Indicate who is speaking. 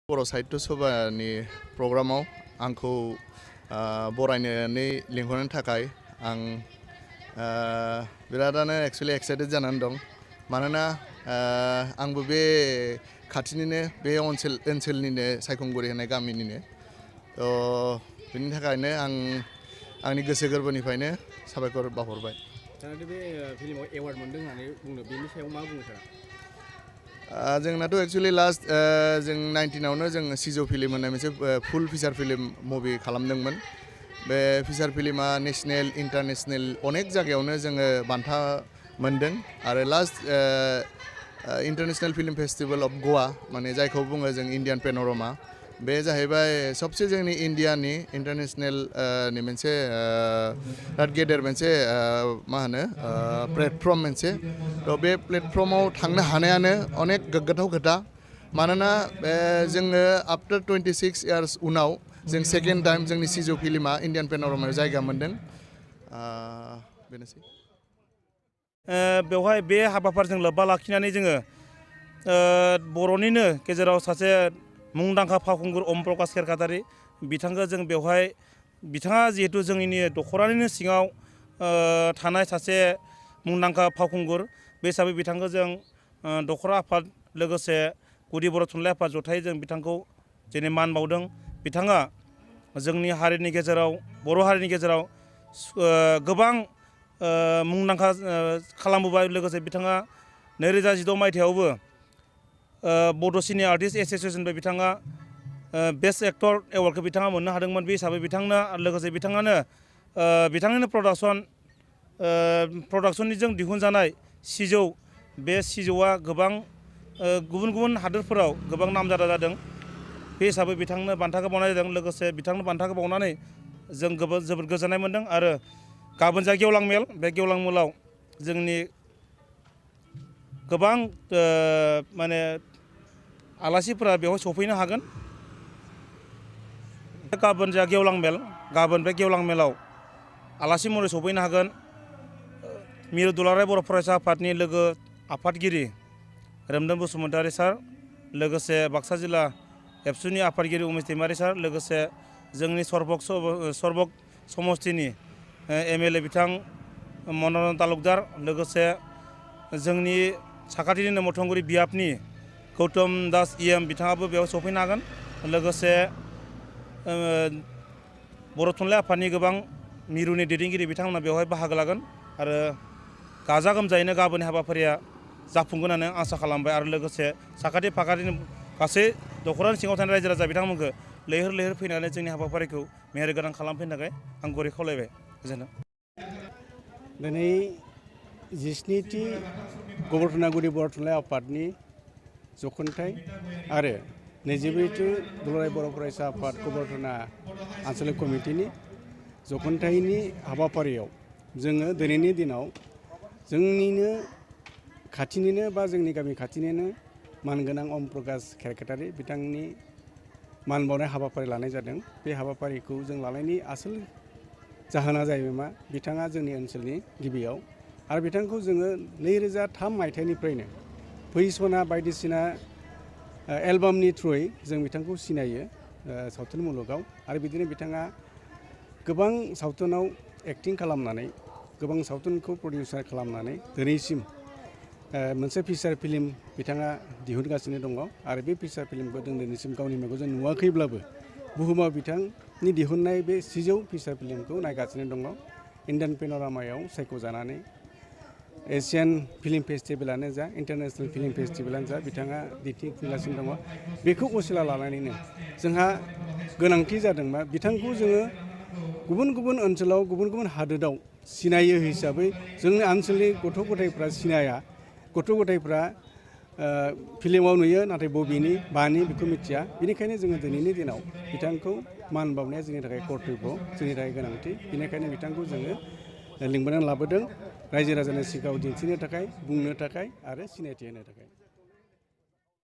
Speaker 1: बर' साहित्य सभानि प्रग्रामाव आंखौ बरायनानै लिंहरनो थाखाय आं बिरादानो एक्चुअली एक्साइटेड जानानै दं मानोना आंबो बे खाथिनिनो बे ओनसोलनिनो सायखंगुरि होननाय गामिनिनो बिनि थाखायनो आं आंनि गोसो गोरबोनिफ्रायनो साबायखर बावहरबाय।
Speaker 2: जाहाथे बे फिल्माव एवार्ड मोनदों होननानै बुंदों बेनि सायाव मा बुंनो सारा?
Speaker 1: जोंनाथ' एक्चुअली लास्ट जों 19आवनो जों सिजौ फिल्म होननाय मोनसे फुल फिचार फिल्म मुभि खालामदोंमोन। बे फिचार फिल्मा नेशनेल इन्टारनेशनेल अनेक जायगायावनो जोङो बान्था मोनदों आरो last international film festival of Goa माने जायखौ बुङो जों इन्डियान पेन'रामा बे जाहैबाय सबसे जोंनि इन्डियानि इन्टारनेशनेल नि मोनसे बिराद गेदेर मोनसे मा होनो प्लेटफर्म मोनसे बे प्लेटफर्माव थांनो हानायानो अनेक गोग्गाथाव खोथा मानोना जोङो आफ्टार 26 इयार्स उनाव जों सेकेन्ड टाइम जोंनि सिजौ फिल्मा इन्डियान पेन'रामायाव जायगा मोनदों बेनोसै।
Speaker 3: बेवहाय बे हाबाफारिजों लोब्बा लाखिनानै जोङो बर'निनो गेजेराव सासे मुंदांखा फावखुंगुर अम प्रकाश खेरखातारि बिथांखौ जों बेवहाय बिथाङा जिहेतु जोंनि दख'रानिनो सिङाव थानाय सासे मुंदांखा फावखुंगुर बे हिसाबै बिथांखौ जों दख'रा आफाद लोगोसे गुदि बर' थुनलाइ आफाद जथायै जों बिथांखौ दिनै मान बावदों। बिथाङा जोंनि हारिनि गेजेराव बर' हारिनि गेजेराव गोबां मुंदांखा खालामबोबाय लोगोसे बिथाङा 2016 मायथाइयावबो बड' सिनियर आर्टिस्ट एस'सिएशननिफ्राय बिथाङा बेस्ट एक्टर एवार्डखौ बिथाङा मोननो हादोंमोन। बे हिसाबै बिथांनो लोगोसे बिथांनिनो प्रडाक्शननिजों दिहुनजानाय सिजौ बे सिजौआ गोबां गुबुन गुबुन हादोरफोराव गोबां नामजादा जादों। बे हिसाबै बिथांनो बान्थाखौ बावनाय जादों लोगोसे बिथांनो बान्थाखौ बावनानै जों जोबोद गोजोननाय मोन्दों आरो गाबोन जा गेवलां मेल बे गेवलां मेलाव जोंनि गोबां माने आलासिफोरा बेवहाय सफैनो हागोन। गाबोन जा गेवलां मेल गाबोन बे गेवलां मेलाव आलासि महरै सफैनो हागोन मिरु दुलाराय बर' फरायसा आफादनि लोगो आफादगिरि रोमदोन बसुमतारी सार लोगोसे बाक्सा जिल्ला एबसुनि आफादगिरि उमेश दैमारि सार लोगोसे जोंनि सरबक समस्तिनि MLA बिथां मनरन्जन तालुकदार लोगोसे जोंनि साखाथिनिनो मथंगुरि बियाबनि गौतम दास EM बिथाङाबो बेयाव सफैनो हागोन। लोगोसे बर' थुनलाइ आफादनि गोबां मिरुनि दैदेनगिरि बिथांमोना बेवहाय बाहागो लागोन आरो गाजा गोमजायैनो गाबोननि हाबाफारिया जाफुंगोन होननानै आसा खालामबाय आरो लोगोसे साखाथि फाखाथिनि गासै दख'रानि सिङाव थानाय रायजो राजा बिथांमोनखौ लैहोर लैहोर फैनानै जोंनि हाबाफारिखौ मेहेर गोनां खालामफैनो थाखाय आं गुरै खावलायबाय। गोजोन्थों।
Speaker 2: दिनै 17थि गबर्धना गुदि बर' थुनलाइ आफादनि जखोन्थाइ आरो 22थि दुलाराय बर' फरायसा आफाद गबर्धना आन्चलिक कमिटिनि जखोन्थाइनि हाबाफारियाव जोङो दिनैनि दिनाव जोंनिनो खाथिनिनो बा जोंनि गामि खाथिनिनो मानगोनां अम प्रकाश खेरखातारि बिथांनि मान बावनाय हाबाफारि लानाय जादों। बे हाबाफारिखौ जों लानायनि आसोल जाहोना जाहैबाय मा बिथाङा जोंनि ओनसोलनि गिबियाव आरो बिथांखौ जोङो 2003 मायथाइनिफ्रायनो फैसना बायदिसिना एलबामनि थ्रुयै जों बिथांखौ सिनायो सावथुन मुलुगाव आरो बिदिनो बिथाङा गोबां सावथुनाव एक्टिं खालामनानै गोबां सावथुनखौ प्रडिउसार खालामनानै दिनैसिम मोनसे फिचार फिल्म बिथाङा दिहुनगासिनो दङ आरो बे फिचार फिल्मखौ जों दिनैसिम गावनि मेगनजों नुवाखैब्लाबो बुहुमाव बिथांनि दिहुननाय बे सिजौ फिचार फिल्मखौ नायगासिनो दङ। इन्डियान पेन'रामायाव सायख'जानानै एसियान फिल्म फेस्टिभेलानो जा इन्टारनेशनेल फिल्म फेस्टिभेलानो जा बिथाङा दिन्थिफुंगासिनो दङ। बेखौ असिला लानानैनो जोंहा गोनांथि जादों मा बिथांखौ जोङो गुबुन गुबुन ओनसोलाव गुबुन गुबुन हादोराव सिनायो हिसाबै जोंनि ओनसोलनि गथ' गथायफ्रा सिनाया गथ' गथायफ्रा फिल्माव नुयो नाथाय बबेनि बानि बेखौ मिथिया। बेनिखायनो जोङो दिनैनि दिनाव बिथांखौ मान बावनाया जोंनि थाखाय कर्तब्य जोंनि थाखाय गोनांथि। बेनिखायनो बिथांखौ जोङो लिंबोनानै लाबोदों रायजो राजानि सिगाङाव दिन्थिनो थाखाय बुंनो थाखाय आरो सिनायथि होनो थाखाय।